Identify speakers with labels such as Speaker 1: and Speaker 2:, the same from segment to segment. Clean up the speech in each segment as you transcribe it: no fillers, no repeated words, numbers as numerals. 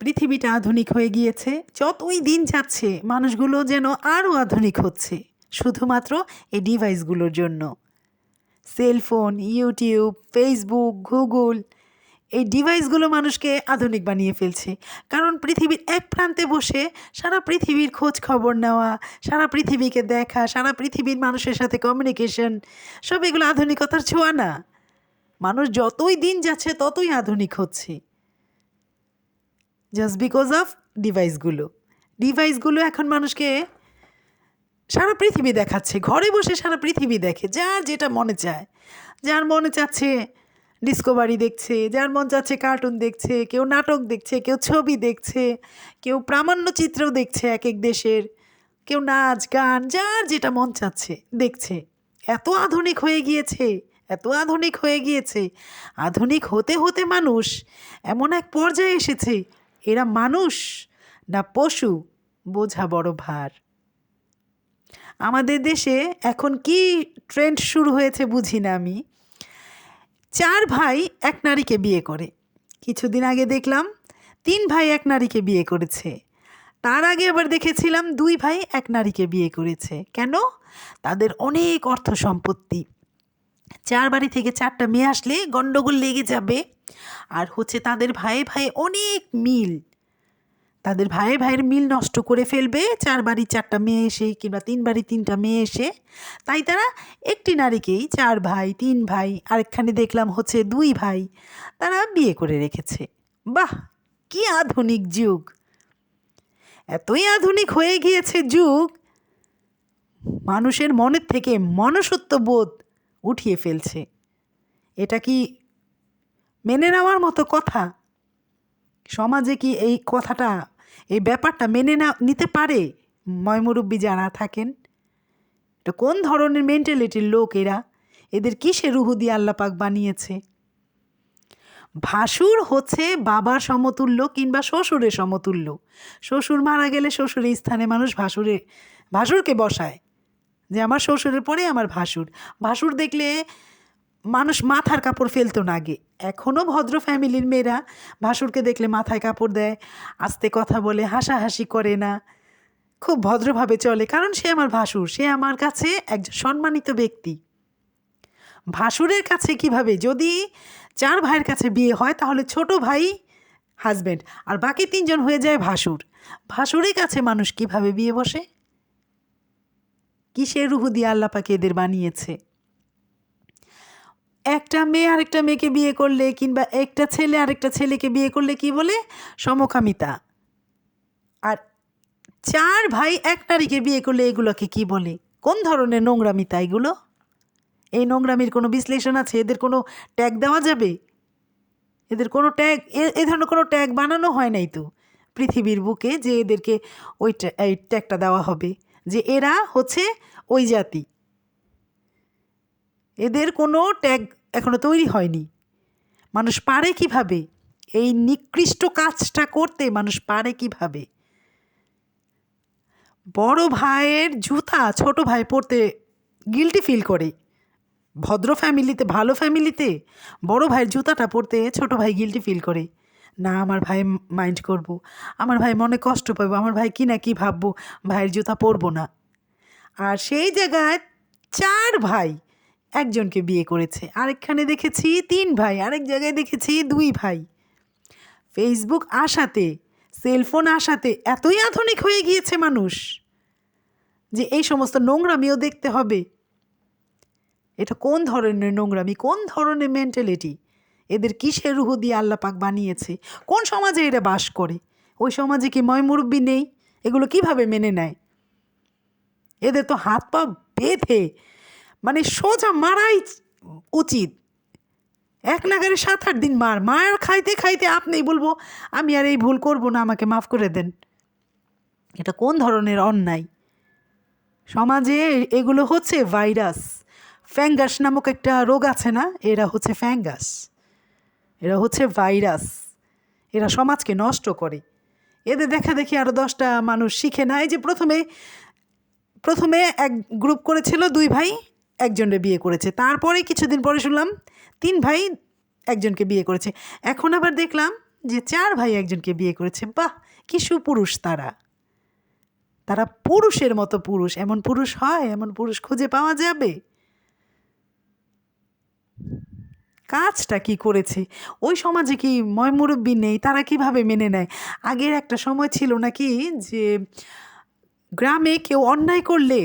Speaker 1: পৃথিবীটা আধুনিক হয়ে গিয়েছে। যতই দিন যাচ্ছে মানুষগুলো যেন আরও আধুনিক হচ্ছে, শুধুমাত্র এই ডিভাইসগুলোর জন্য। সেলফোন, ইউটিউব, ফেসবুক, গুগল, এই ডিভাইসগুলো মানুষকে আধুনিক বানিয়ে ফেলছে। কারণ পৃথিবীর এক প্রান্তে বসে সারা পৃথিবীর খোঁজ খবর নেওয়া, সারা পৃথিবীকে দেখা, সারা পৃথিবীর মানুষের সাথে কমিউনিকেশন, সব এগুলো আধুনিকতার ছোঁয়া না? মানুষ যতই দিন যাচ্ছে ততই আধুনিক হচ্ছে, জাস্ট বিকজ অফ ডিভাইসগুলো এখন মানুষকে সারা পৃথিবী দেখাচ্ছে। ঘরে বসে সারা পৃথিবী দেখে, যার যেটা মনে চায়। যার মনে চাচ্ছে ডিসকভারি দেখছে, যার মন চাচ্ছে কার্টুন দেখছে, কেউ নাটক দেখছে, কেউ ছবি দেখছে, কেউ প্রামাণ্যচিত্রও দেখছে এক এক দেশের, কেউ নাচ গান, যার যেটা মন চাচ্ছে দেখছে। এত আধুনিক হয়ে গিয়েছে, এত আধুনিক হয়ে গিয়েছে। আধুনিক হতে হতে মানুষ এমন এক পর্যায়ে এসেছে, এরা মানুষ না পশু বোঝা বড় ভার। আমাদের দেশে এখন কি ট্রেন্ড শুরু হয়েছে বুঝি না আমি। 4 ভাই এক নারীকে বিয়ে করে। কিছুদিন আগে দেখলাম 3 ভাই এক নারীকে বিয়ে করেছে। তার আগে আবার দেখেছিলাম 2 ভাই এক নারীকে বিয়ে করেছে। কেন? তাদের অনেক অর্থ সম্পত্তি। 4 বাড়ি থেকে 4টা মেয়ে আসলে গন্ডগোল লেগে যাবে। আর হচ্ছে তাদের ভাইয়ে ভাইয়ে অনেক মিল, তাদের ভাইয়ে ভাইয়ের মিল নষ্ট করে ফেলবে 4 বাড়ি 4টা মেয়ে এসে, কিংবা 3 বাড়ি 3টা মেয়ে এসে। তাই তারা একটি নারীকেই 4 ভাই 3 ভাই, আরেকখানে দেখলাম হচ্ছে 2 ভাই, তারা বিয়ে করে রেখেছে। বাহ, কি আধুনিক যুগ! এতই আধুনিক হয়ে গিয়েছে যুগ, মানুষের মনের থেকে মনুষ্যত্ব বোধ উঠিয়ে ফেলছে। এটা কি মেনে নেওয়ার মতো কথা? সমাজে কি এই কথাটা, এই ব্যাপারটা মেনে নিতে পারে ময়মুরব্বী যারা থাকেন? এটা কোন ধরনের মেন্টালিটির লোক এরা? এদের কিসে রুহু দিয়ে আল্লাহ পাক বানিয়েছে? ভাসুর হচ্ছে বাবার সমতুল্য কিংবা শ্বশুরের সমতুল্য। শ্বশুর মারা গেলে শ্বশুরের স্থানে মানুষ ভাসুরকে বসায়, যে আমার শ্বশুরের পরে আমার ভাসুর। ভাসুর দেখলে মানুষ মাথার কাপড় ফেলতো না আগে। এখনও ভদ্র ফ্যামিলির মেয়েরা ভাসুরকে দেখলে মাথায় কাপড় দেয়, আস্তে কথা বলে, হাসাহাসি করে না, খুব ভদ্রভাবে চলে। কারণ সে আমার ভাসুর, সে আমার কাছে একজন সম্মানিত ব্যক্তি। ভাসুরের কাছে কিভাবে, যদি 4 ভাইয়ের কাছে বিয়ে হয় তাহলে ছোট ভাই হাজব্যান্ড আর বাকি 3 জন হয়ে যায় ভাসুর। ভাসুরের কাছে মানুষ কিভাবে বিয়ে বসে? কিসের রুহু দিয়ে আল্লাহ পাক এদের বানিয়েছে? একটা মেয়ে আরেকটা মেয়েকে বিয়ে করলে, কিংবা একটা ছেলে আরেকটা ছেলেকে বিয়ে করলে কি বলে? সমকামিতা। আর 4 ভাই এক নারীকে বিয়ে করলে এগুলোকে কি বলে? কোন ধরনের নোংরামিতা এগুলো? এই নোংরামির কোনো বিশ্লেষণ আছে? এদের কোনো ট্যাগ দেওয়া যাবে? এদের কোনো ট্যাগ, এ ধরনের কোনো ট্যাগ বানানো হয় নাই তো পৃথিবীর বুকে, যে এদেরকে এই ট্যাগটা দেওয়া হবে যে এরা হচ্ছে ওই জাতি। এদের কোনো ট্যাগ এখনো তৈরি হয়নি। মানুষ পারে কিভাবে এই নিকৃষ্ট কাজটা করতে? মানুষ পারে কিভাবে? বড় ভাইয়ের জুতা ছোট ভাই পরতে গিল্টি ফিল করে। ভদ্র ফ্যামিলিতে, ভালো ফ্যামিলিতে বড় ভাইয়ের জুতাটা পরতে ছোট ভাই গিল্টি ফিল করে। না, আমার ভাই মাইন্ড করব, আমার ভাই মনে কষ্ট পাবো, আমার ভাই কি না কি ভাববো, ভাইয়ের জুতা পরবো না। আর সেই জায়গায় 4 ভাই একজনকে বিয়ে করেছে, আরেকখানে দেখেছি 3 ভাই, আরেক জায়গায় দেখেছি 2 ভাই। ফেসবুক আসাতে, সেলফোন আসাতে এতই আধুনিক হয়ে গিয়েছে মানুষ যে এই সমস্ত নোংরামিও দেখতে হবে। এটা কোন ধরনের নোংরামি, কোন ধরনের মেন্টালিটি? এদের কিসের রুহু দিয়ে আল্লাহ পাক বানিয়েছে? কোন সমাজে এরা বাস করে? ওই সমাজে কি ময়মুরব্বি নেই? এগুলো কিভাবে মেনে নেয়? এদের তো হাত পা বেঁধে মানে সোজা মারাই উচিত। এক নাগারে 7-8 দিন মার খাইতে খাইতে আপনি বলবো আমি আর এই ভুল করব না, আমাকে মাফ করে দেন। এটা কোন ধরনের অন্যায়? সমাজে এগুলো হচ্ছে ভাইরাস। ফ্যাঙ্গাস নামক একটা রোগ আছে না? এরা হচ্ছে ফ্যাঙ্গাস, এরা হচ্ছে ভাইরাস। এরা সমাজকে নষ্ট করে। এদের দেখা দেখি আরও 10টা মানুষ শিখে না। এই যে প্রথমে এক গ্রুপ করেছিল, 2 ভাই একজনের বিয়ে করেছে, তারপরে কিছুদিন পরে শুনলাম 3 ভাই একজনকে বিয়ে করেছে। এখন আবার দেখলাম যে 4 ভাই একজনকে বিয়ে করেছে। বাহ, কি সুপুরুষ তারা! তারা পুরুষের মতো পুরুষ। এমন পুরুষ হয়? এমন পুরুষ খুঁজে পাওয়া যাবে? কাজটা কি করেছে? ওই সমাজে কি ময়-মুরব্বি নেই? তারা কিভাবে মেনে নেয়? আগের একটা সময় ছিল নাকি যে গ্রামে কেউ অন্যায় করলে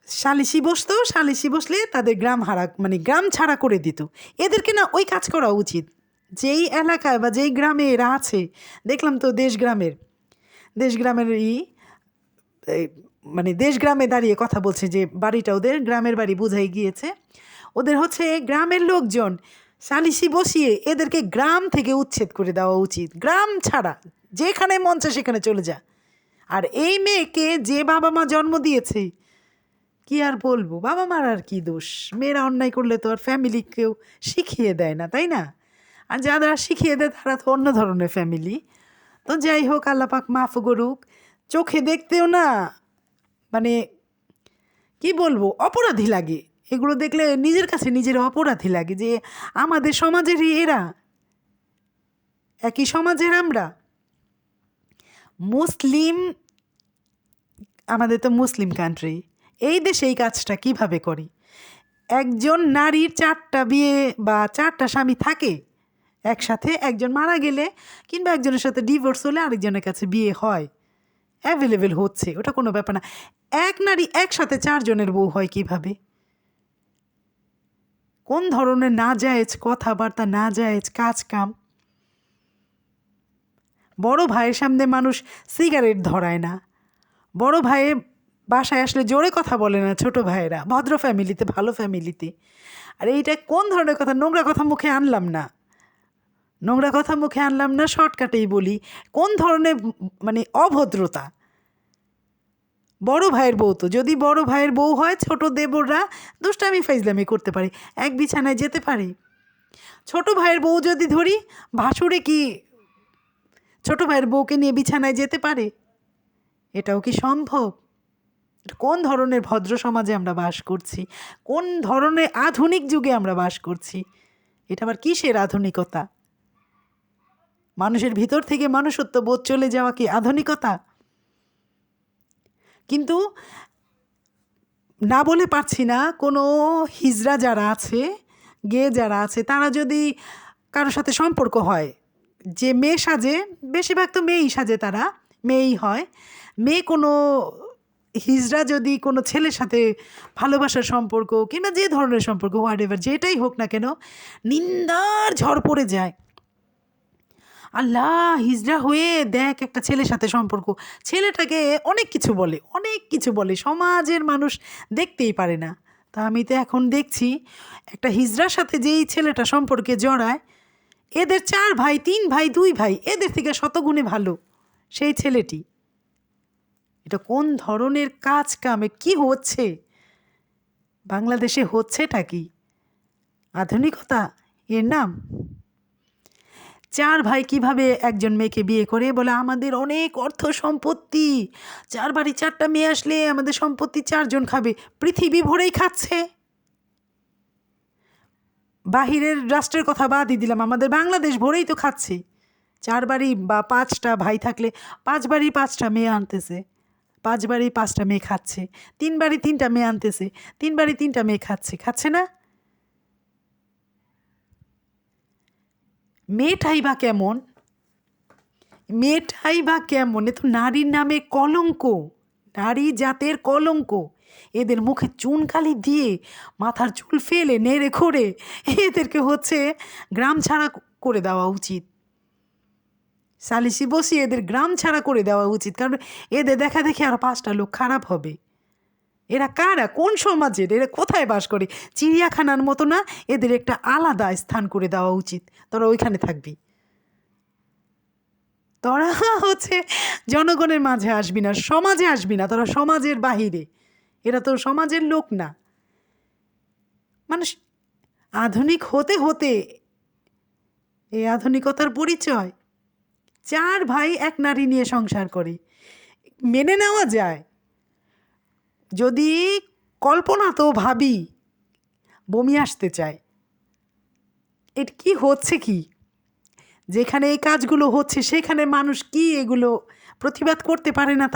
Speaker 1: সালিসি বসতো, সালিসি বসলে তাদের গ্রাম হারা মানে গ্রাম ছাড়া করে দিত। এদেরকে না ওই কাজ করা উচিত। যেই এলাকায় বা যেই গ্রামে এরা আছে, দেখলাম তো দেশগ্রামের এই মানে দেশগ্রামে দাঁড়িয়ে কথা বলছে যে বাড়িটা ওদের গ্রামের বাড়ি বোঝাই গিয়েছে। ওদের হচ্ছে গ্রামের লোকজন সালিসি বসিয়ে এদেরকে গ্রাম থেকে উচ্ছেদ করে দেওয়া উচিত। গ্রাম ছাড়া যেখানে মন চায় সেখানে চলে যা। আর এই মেয়েকে যে বাবা মা জন্ম দিয়েছে, কি আর বলবো, বাবা মার আর কি দোষ? মেয়েরা অন্যায় করলে তো আর ফ্যামিলিকেও শিখিয়ে দেয় না, তাই না? আর যারা শিখিয়ে দেয় তারা তো অন্য ধরনের ফ্যামিলি। তো যাই হোক, আল্লাহ পাক মাফ করুক। চোখে দেখতেও না মানে কি বলবো, অপরাধী লাগে। এগুলো দেখলে নিজের কাছে নিজের অপরাধী লাগে যে আমাদের সমাজেরই এরা, একই সমাজের আমরা। মুসলিম, আমাদের তো মুসলিম কান্ট্রি, এই দেশে এই কাজটা কিভাবে করে? একজন নারীর 4টা বিয়ে বা 4টা স্বামী থাকে একসাথে। একজন মারা গেলে কিংবা একজনের সাথে ডিভোর্স হলে আরেকজনের কাছে বিয়ে হয়, অ্যাভেলেবেল হচ্ছে, ওটা কোনো ব্যাপার না। এক নারী একসাথে 4 জনের বউ হয় কিভাবে? কোন ধরনের নাজায়েজ কথাবার্তা, নাজায়েজ কাজ কাম! বড় ভাইয়ের সামনে মানুষ সিগারেট ধরায় না, বড় ভাইয়ের বাসায় আসলে জোরে কথা বলে না ছোট ভাইয়েরা, ভদ্র ফ্যামিলিতে, ভালো ফ্যামিলিতে। আর এইটা কোন ধরনের কথা? নোংরা কথা মুখে আনলাম না, নোংরা কথা মুখে আনলাম না, শর্টকাটেই বলি। কোন ধরনের মানে অভদ্রতা! বড় ভাইয়ের বউ তো, যদি বড় ভাইয়ের বউ হয়, ছোট দেবররা দুষ্টামি ফাইজলামি করতে পারে, এক বিছানায় যেতে পারে। ছোট ভাইয়ের বউ যদি ধরি, ভাসুরে কি ছোট ভাইয়ের বউকে নিয়ে বিছানায় যেতে পারে? এটাও কি সম্ভব? কোন ধরনের ভদ্র সমাজে আমরা বাস করছি? কোন ধরনের আধুনিক যুগে আমরা বাস করছি? এটা আবার কিসের আধুনিকতা? মানুষের ভিতর থেকে মনুষ্যত্ব বোধ চলে যাওয়া কি আধুনিকতা? কিন্তু না বলে পারছি না, কোনো হিজড়া যারা আছে, গে যারা আছে, তারা যদি কারোর সাথে সম্পর্ক হয়, যে মেয়ে সাজে, বেশিরভাগ তো মেয়েই সাজে, তারা মেয়েই হয়, মেয়ে কোনো হিজড়া যদি কোনো ছেলের সাথে ভালোবাসার সম্পর্ক কিংবা যে ধরনের সম্পর্ক, হোয়াট এভার, যেটাই হোক না কেন, নিন্দার ঝড় পড়ে যায়। আল্লাহ, হিজড়া হয়ে দেখ একটা ছেলের সাথে সম্পর্ক, ছেলেটাকে অনেক কিছু বলে, অনেক কিছু বলে, সমাজের মানুষ দেখতেই পারে না। তা আমি তো এখন দেখছি একটা হিজড়ার সাথে যেই ছেলেটা সম্পর্কে জড়ায়, এদের 4 ভাই, 3 ভাই, 2 ভাই, এদের থেকে শতগুণে ভালো সেই ছেলেটি। এটা কোন ধরনের কাজ কামে কি হচ্ছে বাংলাদেশে? হচ্ছেটা কি? আধুনিকতা এর নাম? 4 ভাই কিভাবে একজন মেয়েকে বিয়ে করে? বলে আমাদের অনেক অর্থ সম্পত্তি, 4 বাড়ি 4টা মেয়ে আসলে আমাদের সম্পত্তি 4 জন খাবে। পৃথিবী ভরেই খাচ্ছে। বাহিরের রাষ্ট্রের কথা বাদই দিলাম, আমাদের বাংলাদেশ ভরেই তো খাচ্ছে। 4 বাড়ি বা 5টা ভাই থাকলে 5 বাড়ি 5টা মেয়ে আনতেছে, 5 বাড়ি 5টা মেয়ে খাচ্ছে। 3 বাড়ি 3টা মেয়ে আনতেছে, 3 বাড়ি 3টা মেয়ে খাচ্ছে, খাচ্ছে না? মেয়েটাই বা কেমন? মেয়েটাই বা কেমন? এ তো নারীর নামে কলঙ্ক, নারী জাতের কলঙ্ক। এদের মুখে চুনকালি দিয়ে মাথার চুল ফেলে নেড়ে করে এদেরকে হচ্ছে গ্রাম ছাড়া করে দেওয়া উচিত। সালিসি বসিয়ে এদের গ্রাম ছাড়া করে দেওয়া উচিত, কারণ এদের দেখা দেখি আর 5টা লোক খারাপ হবে। এরা কারা? কোন সমাজের? এরা কোথায় বাস করে? চিড়িয়াখানার মতো না, এদের একটা আলাদা স্থান করে দেওয়া উচিত। তোরা ওইখানে থাকবি, তোরা হচ্ছে জনগণের মাঝে আসবি না, সমাজে আসবি না, তোরা সমাজের বাহিরে। এরা তো সমাজের লোক না। মানুষ আধুনিক হতে হতে এই আধুনিকতার পরিচয়। 4 ভাই এক নারী নিয়ে সংসার করে, মেনে নেওয়া যায়? যদি কল্পনা তো ভাবি, বমি আসতে চায়। এটা কি হচ্ছে কি? যেখানে এই কাজগুলো হচ্ছে সেখানে মানুষ কি এগুলো প্রতিবাদ করতে পারে না?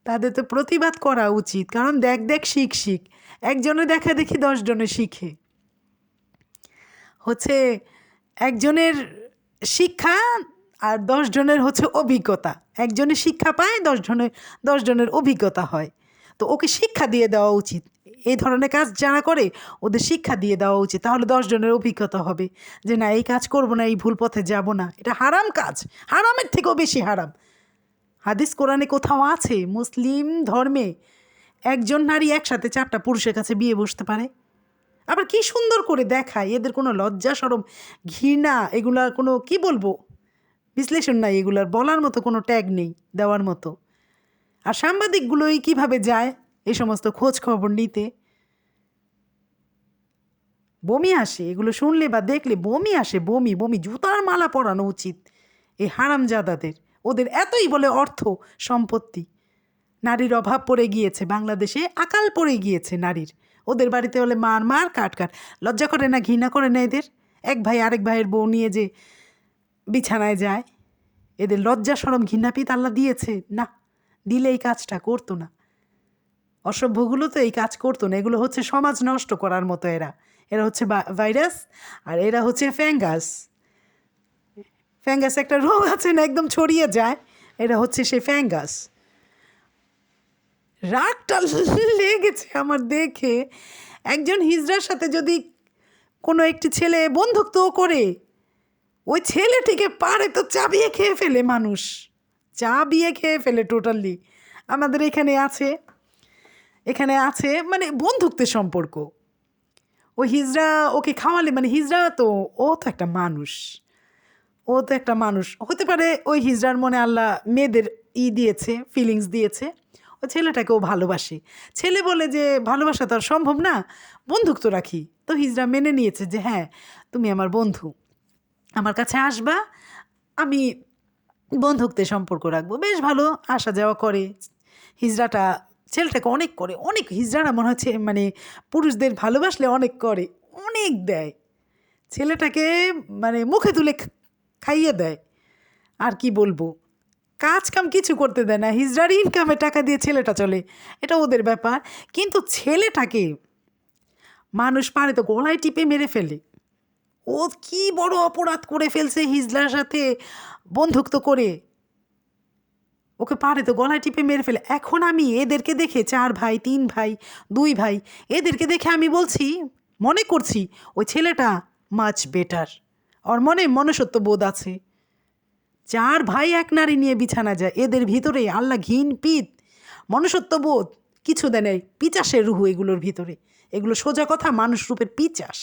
Speaker 1: তাদের তো প্রতিবাদ করা উচিত, কারণ দেখ দেখ শিখ শিখ, একজনে দেখা দেখি 10 জনে শিখে। হচ্ছে একজনের শিক্ষা আর 10 জনের হচ্ছে অভিজ্ঞতা। একজনের শিক্ষা পায়, 10 জনের অভিজ্ঞতা হয়। তো ওকে শিক্ষা দিয়ে দেওয়া উচিত। এই ধরনের কাজ যারা করে ওদের শিক্ষা দিয়ে দেওয়া উচিত, তাহলে 10 জনের অভিজ্ঞতা হবে যে না, এই কাজ করব না, এই ভুল পথে যাব না, এটা হারাম কাজ, হারামের থেকেও বেশি হারাম। হাদিস কোরআনে কোথাও আছে মুসলিম ধর্মে একজন নারী একসাথে 4টা পুরুষের কাছে বিয়ে বসতে পারে? আবার কি সুন্দর করে দেখায়, এদের কোনো লজ্জা শরম ঘৃণা এগুলার কোনো কি বলবো বিশ্লেষণ নাই, এগুলার বলার মতো কোনো ট্যাগ নেই দেওয়ার মতো। আর সাংবাদিকগুলোই কিভাবে যায় এই সমস্ত খোঁজ খবর নিতে? বমি আসে এগুলো শুনলে বা দেখলে, বমি আসে, বমি বমি। জুতার মালা পরানো উচিত এই হারামজাদাদের। ওদের এতই বলে অর্থ সম্পত্তি, নারীর অভাব পড়ে গিয়েছে বাংলাদেশে, আকাল পড়ে গিয়েছে নারীর। ওদের বাড়িতে হলে মার মার কাট কাট। লজ্জা করে না, ঘৃণা করে না এদের? এক ভাই আরেক ভাইয়ের বউ নিয়ে যে বিছানায় যায়, এদের লজ্জা শরম ঘৃণাপিত আল্লাহ দিয়েছে? না, দিলে এই কাজটা করতো না। অসভ্যগুলো তো এই কাজ করতো না। এগুলো হচ্ছে সমাজ নষ্ট করার মতো। এরা হচ্ছে ভাইরাস, আর এরা হচ্ছে ফ্যাঙ্গাস। ফ্যাঙ্গাস একটা রোগ আছে না, একদম ছড়িয়ে যায়, এরা হচ্ছে সে ফ্যাঙ্গাস। রাগটা লেগেছে আমার দেখে। একজন হিজড়ার সাথে যদি কোনো একটি ছেলে বন্ধুত্ব করে, ওই ছেলেটিকে পারে তো চাবিয়ে খেয়ে ফেলে মানুষ, চাবিয়ে খেয়ে ফেলে টোটালি। আমাদের এখানে আছে মানে বন্ধুত্বের সম্পর্ক। ওই হিজড়া ওকে খাওয়ালে, মানে হিজড়া তো ও তো একটা মানুষ, হতে পারে ওই হিজড়ার মনে আল্লাহ মেয়েদের দিয়েছে, ফিলিংস দিয়েছে, ওই ছেলেটাকেও ভালোবাসে। ছেলে বলে যে ভালোবাসা তো আর সম্ভব না, বন্ধুত্ব রাখি। তো হিজড়া মেনে নিয়েছে যে হ্যাঁ, তুমি আমার বন্ধু, আমার কাছে আসবা, আমি বন্ধুত্বের সম্পর্ক রাখবো। বেশ ভালো আসা যাওয়া করে হিজড়াটা, ছেলেটাকে অনেক করে, অনেক হিজড়ারা মনে হচ্ছে মানে পুরুষদের ভালোবাসলে অনেক করে, অনেক দেয় ছেলেটাকে, মানে মুখে তুলে খাইয়ে দেয়। আর কি বলবো, কাজ কাম কিছু করতে দেয় না, হিজড়ার ইনকামে টাকা দিয়ে ছেলেটা চলে, এটা ওদের ব্যাপার। কিন্তু ছেলেটাকে মানুষ পারে তো গলায় টিপে মেরে ফেলে। ও কি বড় অপরাধ করে ফেলছে হিজড়ার সাথে বন্ধুত্ব করে, ওকে পারে তো গলায় টিপে মেরে ফেলে। এখন আমি এদেরকে দেখে, 4 ভাই 3 ভাই 2 ভাই, এদেরকে দেখে আমি বলছি, মনে করছি ওই ছেলেটা মাচ বেটার, ওর মনে মনুষ্যত্ব বোধ আছে। 4 ভাই এক নারী নিয়ে বিছানা যায়, এদের ভিতরে আল্লাহ ঘিন পিত মনুষ্যত্ব বোধ কিছু দেয় নাই, পিচাসের রুহু এগুলোর ভিতরে। এগুলো সোজা কথা, মানুষ রূপের পিচাস।